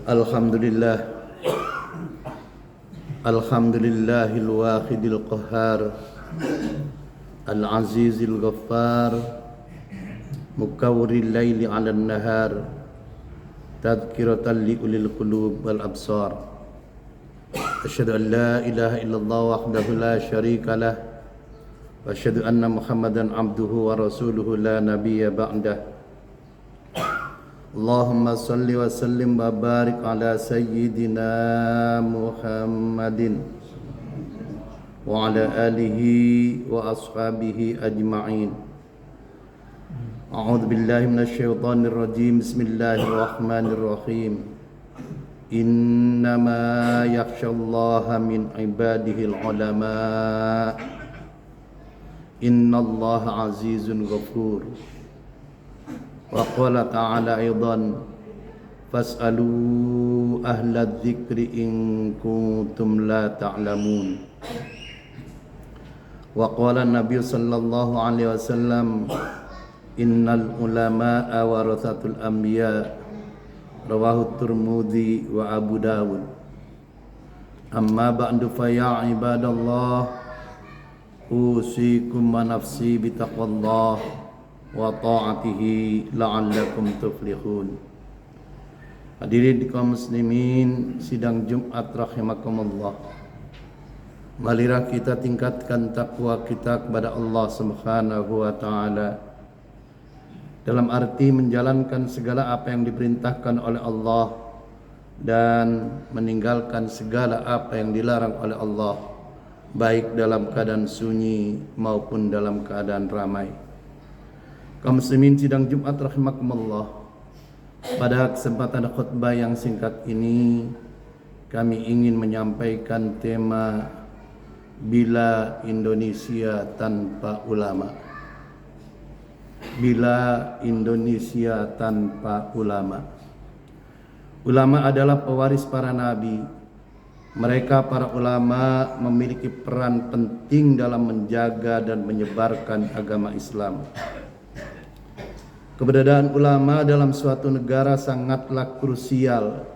Alhamdulillah, Alhamdulillahil wahidil qahhar, Al-azizil ghaffar, Mukawwiril laili 'alan nahar, Tadhkiratan li ulil qulub wal absar. Asyhadu an la ilaha illallah wahdahu la syarika lah, wa asyhadu anna Muhammadan abduhu wa rasuluhu la nabiyya ba'dah. Allahumma salli wa sallim wa barik ala sayyidina Muhammadin wa ala alihi wa ashabihi ajma'in. A'udzu billahi minasy syaithanir rajim. Bismillahirrahmanirrahim. Innama yakhsyallaha min ibadihil ulama. Innallaha azizun ghafur. Wa qala ta'ala aidan fas'alu ahla dzikri in kuntum la ta'lamun. Wa qala Nabi sallallahu alaihi wasallam innal ulama'a warathatul anbiya. Rawahu Tirmidzi wa Abu Dawud. Amma ba'du fa ya ibadallah, usikum wa nafsi bitaqwallah wa ta'atihi la'allakum tuflihun. Hadirin kaum muslimin, sidang Jumat rahimakumullah. Marilah kita tingkatkan takwa kita kepada Allah Subhanahu wa taala dalam arti menjalankan segala apa yang diperintahkan oleh Allah dan meninggalkan segala apa yang dilarang oleh Allah, baik dalam keadaan sunyi maupun dalam keadaan ramai. Kaum muslimin sidang Jumat rahimakumullah, pada kesempatan khutbah yang singkat ini kami ingin menyampaikan tema bila Indonesia tanpa ulama. Bila Indonesia tanpa ulama. Ulama adalah pewaris para nabi. Mereka para ulama memiliki peran penting dalam menjaga dan menyebarkan agama Islam. Keberadaan ulama dalam suatu negara sangatlah krusial,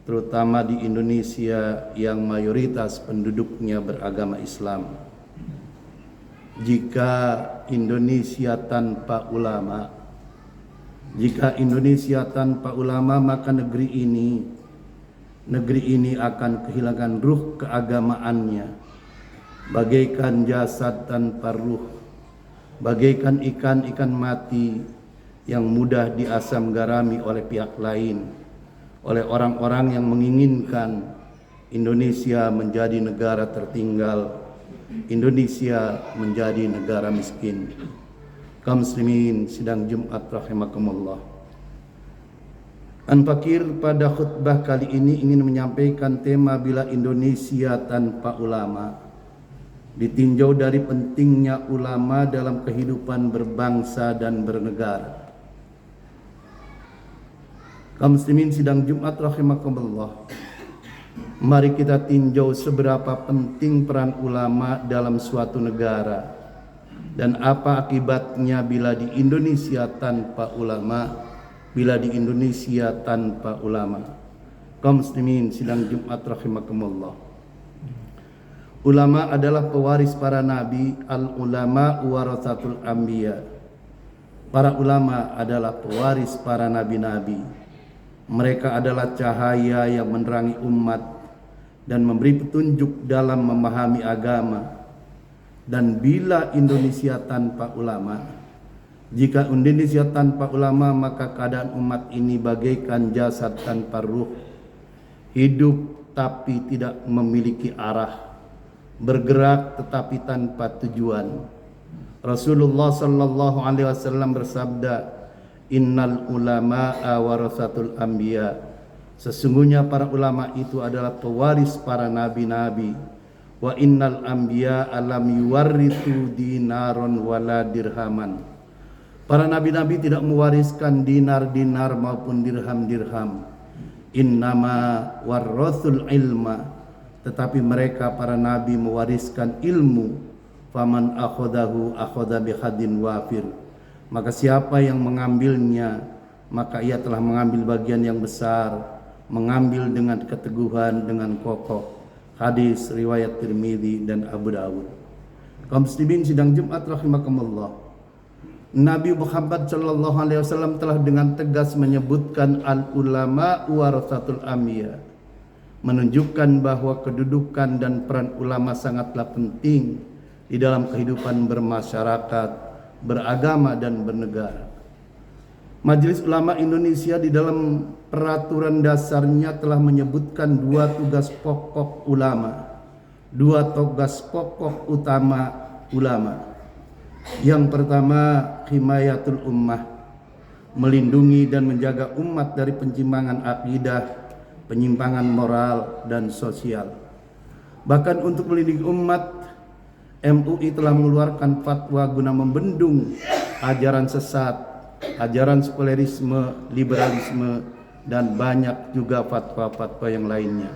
terutama di Indonesia yang mayoritas penduduknya beragama Islam. Jika Indonesia tanpa ulama, maka negeri ini akan kehilangan ruh keagamaannya, bagaikan jasad tanpa ruh, bagaikan ikan-ikan mati yang mudah diasam garami oleh pihak lain, oleh orang-orang yang menginginkan Indonesia menjadi negara tertinggal, Indonesia menjadi negara miskin. Kaum muslimin sidang Jumat rahimakumullah. An Fakir pada khutbah kali ini ingin menyampaikan tema bila Indonesia tanpa ulama, ditinjau dari pentingnya ulama dalam kehidupan berbangsa dan bernegara. Kaum muslimin sidang Jumat rahimakumullah, mari kita tinjau seberapa penting peran ulama dalam suatu negara dan apa akibatnya bila di Indonesia tanpa ulama, Kaum muslimin sidang Jumat rahimakumullah, ulama adalah pewaris para nabi. Al-ulama warathatul anbiya. Para ulama adalah pewaris para nabi-nabi. Mereka adalah cahaya yang menerangi umat dan memberi petunjuk dalam memahami agama. Dan bila Indonesia tanpa ulama, jika Indonesia tanpa ulama, maka keadaan umat ini bagaikan jasad tanpa ruh, hidup tapi tidak memiliki arah, bergerak tetapi tanpa tujuan. Rasulullah sallallahu alaihi wasallam bersabda, innal ulama'a warathatul anbiya. Sesungguhnya para ulama itu adalah pewaris para nabi-nabi. Wa innal anbiya alam yuwarrithu dinaron wala dirhaman. Para nabi-nabi tidak mewariskan dinar-dinar maupun dirham-dirham. Innama warrathul ilma. Tetapi mereka para nabi mewariskan ilmu. Faman akhadahu akhadha bihadin wafir. Maka siapa yang mengambilnya, maka ia telah mengambil bagian yang besar. mengambil dengan keteguhan, dengan kokoh. Hadis riwayat Tirmidzi dan Abu Dawud. Kaum muslimin sidang Jumat rahimakumullah. Nabi Muhammad sallallahu alaihi wasallam telah dengan tegas menyebutkan al ulama warasatul anbiya, menunjukkan bahwa kedudukan dan peran ulama sangatlah penting di dalam kehidupan bermasyarakat, beragama dan bernegara. Majelis Ulama Indonesia di dalam peraturan dasarnya telah menyebutkan dua tugas pokok ulama, dua tugas pokok utama ulama. Yang pertama, himayatul ummah, melindungi dan menjaga umat dari penyimpangan akidah, penyimpangan moral dan sosial. Bahkan untuk melindungi umat, MUI telah mengeluarkan fatwa guna membendung ajaran sesat, ajaran sekulerisme, liberalisme, dan banyak juga fatwa-fatwa yang lainnya.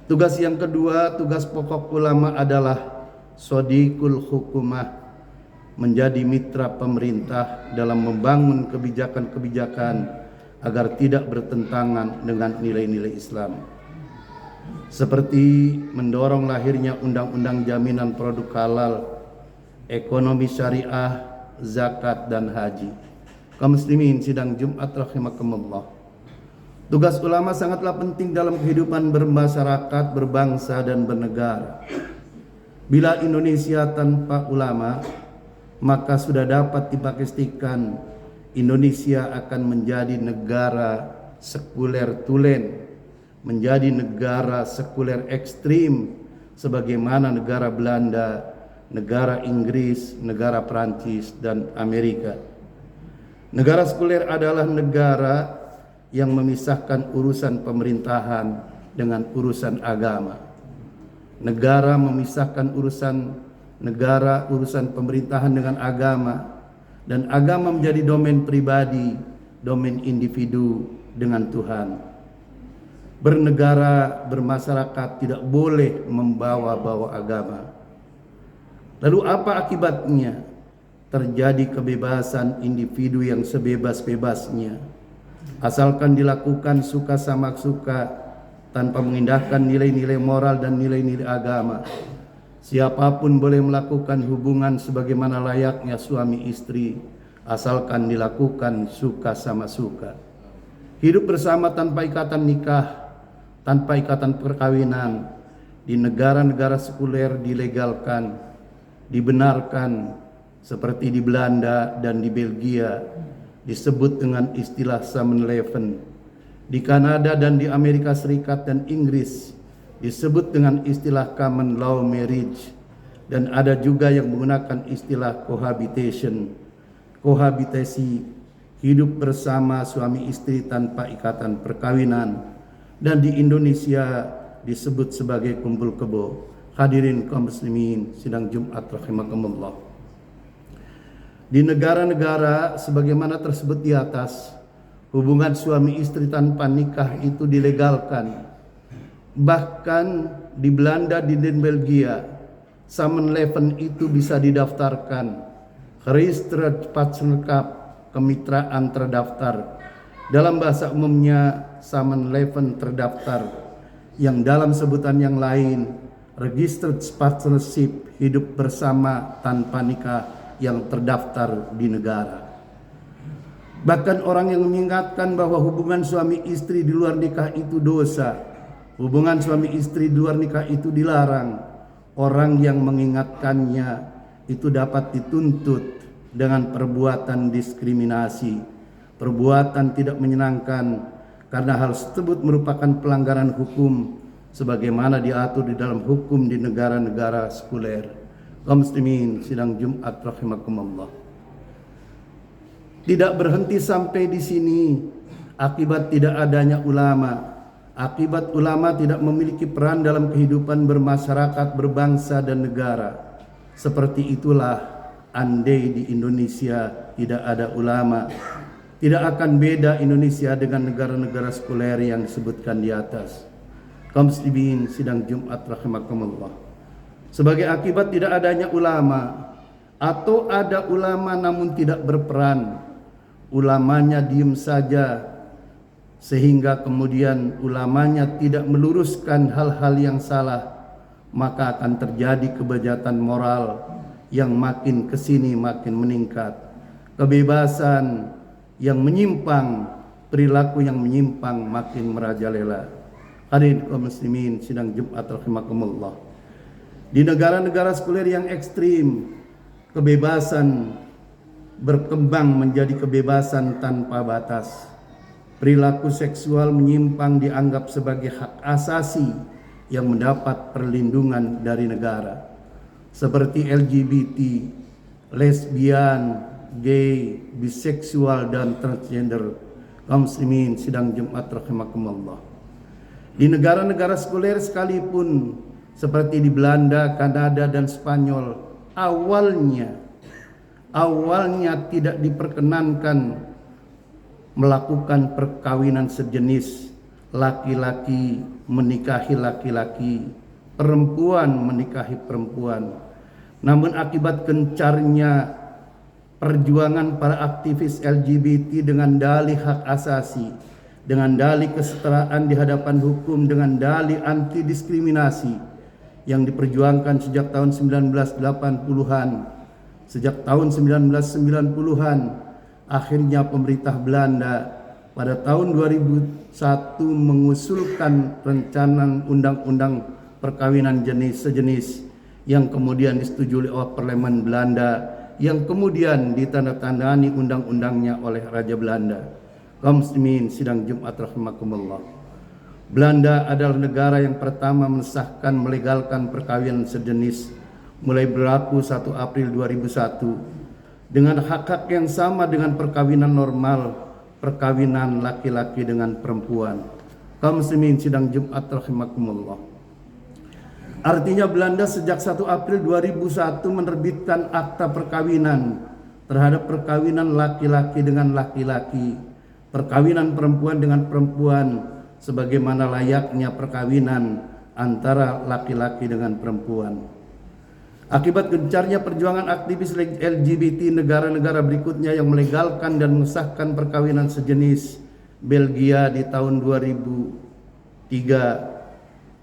Tugas yang kedua, tugas pokok ulama adalah sodikul hukumah, menjadi mitra pemerintah dalam membangun kebijakan-kebijakan agar tidak bertentangan dengan nilai-nilai Islam. Seperti mendorong lahirnya undang-undang jaminan produk halal, ekonomi syariah, zakat dan haji. Kaum muslimin sidang Jumat rahimakumullah. Tugas ulama sangatlah penting dalam kehidupan bermasyarakat, berbangsa dan bernegara. Bila Indonesia tanpa ulama, maka sudah dapat dipastikan Indonesia akan menjadi negara sekuler tulen, menjadi negara sekuler ekstrim sebagaimana negara Belanda, negara Inggris, negara Prancis, dan Amerika. Negara sekuler adalah negara yang memisahkan urusan pemerintahan dengan urusan agama. Negara memisahkan urusan negara, urusan pemerintahan dengan agama, dan agama menjadi domain pribadi, domain individu dengan Tuhan. Bernegara, bermasyarakat tidak boleh membawa-bawa agama. Lalu apa akibatnya? Terjadi kebebasan individu yang sebebas-bebasnya, asalkan dilakukan suka sama suka tanpa mengindahkan nilai-nilai moral dan nilai-nilai agama. Siapapun boleh melakukan hubungan sebagaimana layaknya suami istri, asalkan dilakukan suka sama suka. Hidup bersama tanpa ikatan nikah, tanpa ikatan perkawinan di negara-negara sekuler dilegalkan, dibenarkan, seperti di Belanda dan di Belgia disebut dengan istilah Samenleven. Di Kanada dan di Amerika Serikat dan Inggris disebut dengan istilah common law marriage, dan ada juga yang menggunakan istilah cohabitation, kohabitasi, hidup bersama suami istri tanpa ikatan perkawinan, dan di Indonesia disebut sebagai kumpul kebo. Hadirin kaum muslimin sidang Jumat rahimakumullah. Di negara-negara sebagaimana tersebut di atas, hubungan suami istri tanpa nikah itu dilegalkan. Bahkan di Belanda dan di Belgia, Samenleven itu bisa didaftarkan. Geregistreerd Partnerskap, kemitraan terdaftar. Dalam bahasa umumnya Samenleven terdaftar, yang dalam sebutan yang lain Registered Partnership, hidup bersama tanpa nikah yang terdaftar di negara. Bahkan orang yang mengingatkan bahwa hubungan suami istri di luar nikah itu dosa, hubungan suami istri di luar nikah itu dilarang, orang yang mengingatkannya itu dapat dituntut dengan perbuatan diskriminasi, perbuatan tidak menyenangkan, karena hal tersebut merupakan pelanggaran hukum sebagaimana diatur di dalam hukum di negara-negara sekuler. Kaum muslimin sidang Jumat rahimakumullah. Tidak berhenti sampai di sini. Akibat tidak adanya ulama, akibat ulama tidak memiliki peran dalam kehidupan bermasyarakat, berbangsa dan negara. Seperti itulah andai di Indonesia tidak ada ulama, tidak akan beda Indonesia dengan negara-negara sekuler yang disebutkan di atas. Kaum muslimin sidang Jumat rahimakumullah. Sebagai akibat tidak adanya ulama, atau ada ulama namun tidak berperan, ulamanya diam saja, sehingga kemudian ulamanya tidak meluruskan hal-hal yang salah, maka akan terjadi kebejatan moral yang makin kesini makin meningkat. Kebebasan yang menyimpang, perilaku yang menyimpang makin merajalela. Hadirin kaum muslimin sidang Jumat rahimakumullah. Di negara-negara sekuler yang ekstrim, kebebasan berkembang menjadi kebebasan tanpa batas. Perilaku seksual menyimpang dianggap sebagai hak asasi yang mendapat perlindungan dari negara. Seperti LGBT, lesbian, gay, biseksual, dan transgender. Kaum muslimin sidang Jumat rahimakumullah. Di negara-negara sekuler sekalipun seperti di Belanda, Kanada, dan Spanyol, awalnya tidak diperkenankan melakukan perkawinan sejenis, laki-laki menikahi laki-laki, perempuan menikahi perempuan. Namun akibat gencarnya perjuangan para aktivis LGBT dengan dalih hak asasi, dengan dalih kesetaraan di hadapan hukum, dengan dalih anti diskriminasi yang diperjuangkan sejak tahun 1980-an, sejak tahun 1990-an, akhirnya pemerintah Belanda pada tahun 2001 mengusulkan rencana undang-undang perkawinan jenis sejenis yang kemudian disetujui oleh Parlemen Belanda, yang kemudian ditandatangani undang-undangnya oleh Raja Belanda. Kaum muslimin sidang Jumat rahimakumullah. Belanda adalah negara yang pertama mensahkan melegalkan perkawinan sejenis mulai berlaku 1 April 2001 dengan hak-hak yang sama dengan perkawinan normal, perkawinan laki-laki dengan perempuan. Kaum muslimin sidang Jumat rahimakumullah. Artinya Belanda sejak 1 April 2001 menerbitkan akta perkawinan terhadap perkawinan laki-laki dengan laki-laki, perkawinan perempuan dengan perempuan, sebagaimana layaknya perkawinan antara laki-laki dengan perempuan. Akibat gencarnya perjuangan aktivis LGBT, negara-negara berikutnya yang melegalkan dan mengesahkan perkawinan sejenis, Belgia di tahun 2003,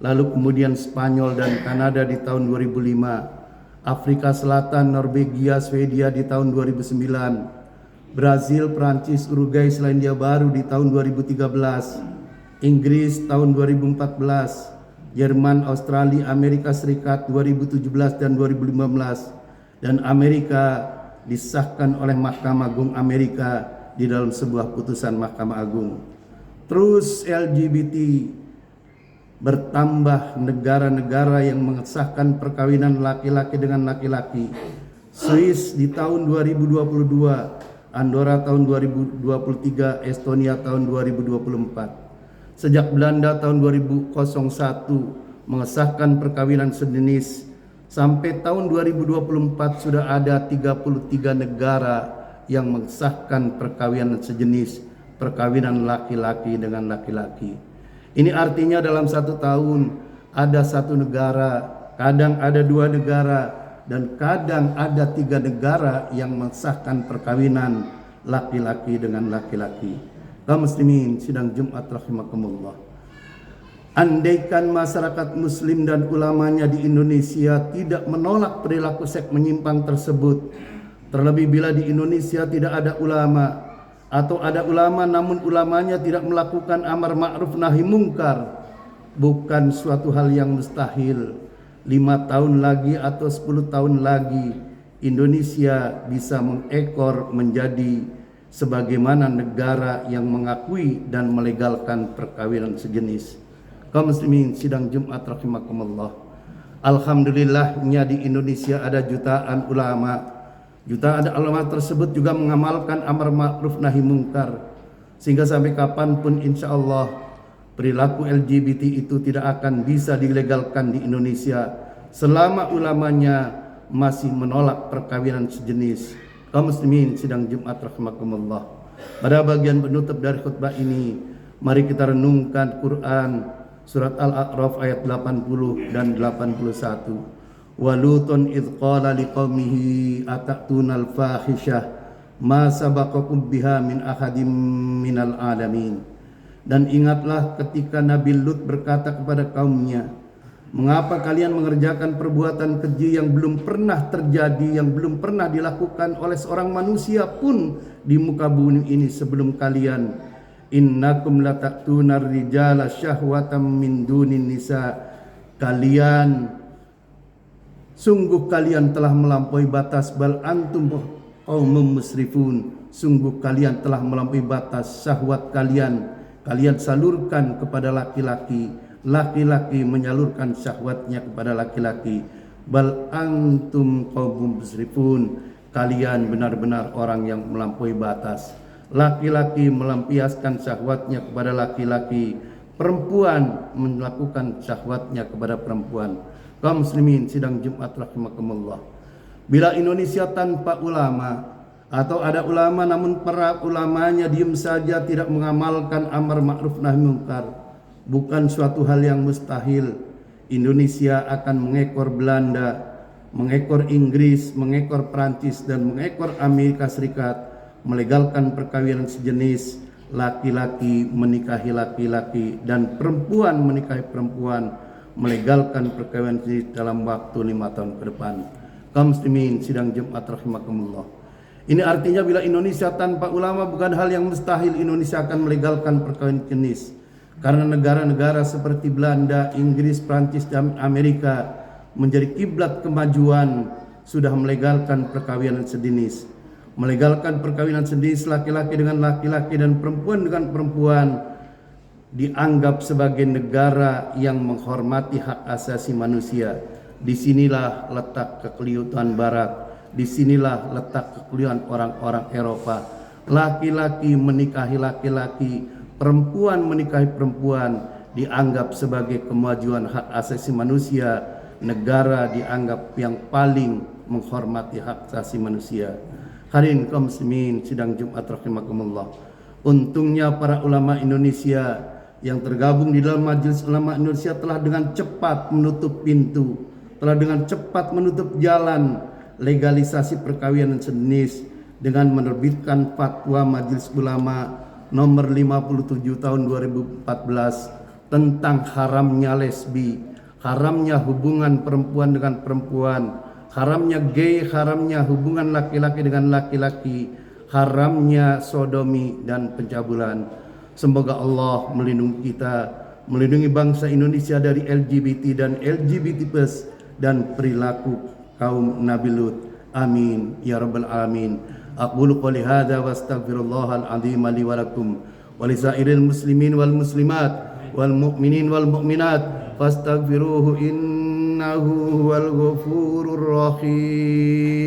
lalu kemudian Spanyol dan Kanada di tahun 2005, Afrika Selatan, Norwegia, Swedia di tahun 2009, Brazil, Prancis, Uruguay, Selandia Baru di tahun 2013, Inggris tahun 2014, Jerman, Australia, Amerika Serikat 2017 dan 2015, dan Amerika disahkan oleh Mahkamah Agung Amerika di dalam sebuah putusan Mahkamah Agung. Terus LGBT bertambah, negara-negara yang mengesahkan perkawinan laki-laki dengan laki-laki. Swiss di tahun 2022, Andorra tahun 2023, Estonia tahun 2024. Sejak Belanda tahun 2001 mengesahkan perkawinan sejenis, sampai tahun 2024 sudah ada 33 negara yang mengesahkan perkawinan sejenis, perkawinan laki-laki dengan laki-laki. Ini artinya dalam 1 tahun ada 1 negara, kadang ada 2 negara, dan kadang ada 3 negara yang mengesahkan perkawinan laki-laki dengan laki-laki. Kaum muslimin sidang Jumat rahimakumullah. Andaikan masyarakat muslim dan ulamanya di Indonesia tidak menolak perilaku seks menyimpang tersebut, terlebih bila di Indonesia tidak ada ulama, atau ada ulama namun ulamanya tidak melakukan amar ma'ruf nahi mungkar, bukan suatu hal yang mustahil 5 tahun lagi atau 10 tahun lagi Indonesia bisa mengekor menjadi sebagaimana negara yang mengakui dan melegalkan perkawinan sejenis. Kaum muslimin sidang Jumat rahimakumullah. Alhamdulillahnya di Indonesia ada jutaan ulama. Jutaan ulama tersebut juga mengamalkan amar ma'ruf nahi mungkar, sehingga sampai kapanpun insya Allah perilaku LGBT itu tidak akan bisa dilegalkan di Indonesia selama ulamanya masih menolak perkawinan sejenis. Kaum muslimin sidang Jumat rahimakumullah. Pada bagian penutup dari khutbah ini, mari kita renungkan Quran surat Al-A'raf ayat 80 dan 81. Walutun idh qala liqaumihi atatuna al-fahisyah ma sabaqakum biha min ahadim minal alamin. Dan ingatlah ketika Nabi Lut berkata kepada kaumnya, mengapa kalian mengerjakan perbuatan keji yang belum pernah terjadi, yang belum pernah dilakukan oleh seorang manusia pun di muka bumi ini sebelum kalian? Innakum lata'tunar rijala syahwatam min dunin nisa. Sungguh kalian telah melampaui batas, bal antum qaumum musrifun. Sungguh kalian telah melampaui batas syahwat kalian. Kalian salurkan kepada laki-laki, laki-laki menyalurkan syahwatnya kepada laki-laki. Bal antum qaumum musrifun. Kalian benar-benar orang yang melampaui batas. Laki-laki melampiaskan syahwatnya kepada laki-laki, perempuan melakukan syahwatnya kepada perempuan. Kaum muslimin sidang Jumat rahimakumullah. Bila Indonesia tanpa ulama, atau ada ulama namun para ulamanya diam saja tidak mengamalkan amar ma'ruf nahi munkar, bukan suatu hal yang mustahil. Indonesia akan mengekor Belanda, mengekor Inggris, mengekor Prancis, dan mengekor Amerika Serikat, melegalkan perkawinan sejenis, laki-laki menikahi laki-laki dan perempuan menikahi perempuan, melegalkan perkawinan sejenis dalam waktu 5 tahun ke depan. Kaum muslimin sidang Jumat rahimakumullah. Ini artinya bila Indonesia tanpa ulama bukan hal yang mustahil Indonesia akan melegalkan perkawinan jenis. Karena negara-negara seperti Belanda, Inggris, Prancis, dan Amerika menjadi kiblat kemajuan sudah melegalkan perkawinan sejenis. Melegalkan perkawinan sejenis laki-laki dengan laki-laki dan perempuan dengan perempuan dianggap sebagai negara yang menghormati hak asasi manusia. Disinilah letak kekeliruan Barat. Disinilah letak kekeliruan orang-orang Eropa. Laki-laki menikahi laki-laki, perempuan menikahi perempuan dianggap sebagai kemajuan hak asasi manusia. Negara dianggap yang paling menghormati hak asasi manusia. Hadirin kaum muslimin sidang Jumat rahimakumullah. Untungnya para ulama Indonesia yang tergabung di dalam Majelis Ulama Indonesia telah dengan cepat menutup pintu, telah dengan cepat menutup jalan legalisasi perkawinan sejenis dengan menerbitkan fatwa Majelis Ulama nomor 57 tahun 2014 tentang haramnya lesbi, haramnya hubungan perempuan dengan perempuan, haramnya gay, haramnya hubungan laki-laki dengan laki-laki, haramnya sodomi dan pencabulan. Semoga Allah melindungi kita, melindungi bangsa Indonesia dari LGBT dan LGBT+ dan perilaku kaum Nabi Lut. Amin ya rabbal alamin. Aqulu qouli hadza wa astaghfirullahal azim li wa lakum wa lisairil muslimin wal muslimat wal mu'minin wal mu'minat fastaghfiruhu innahu huwal ghafurur rahim.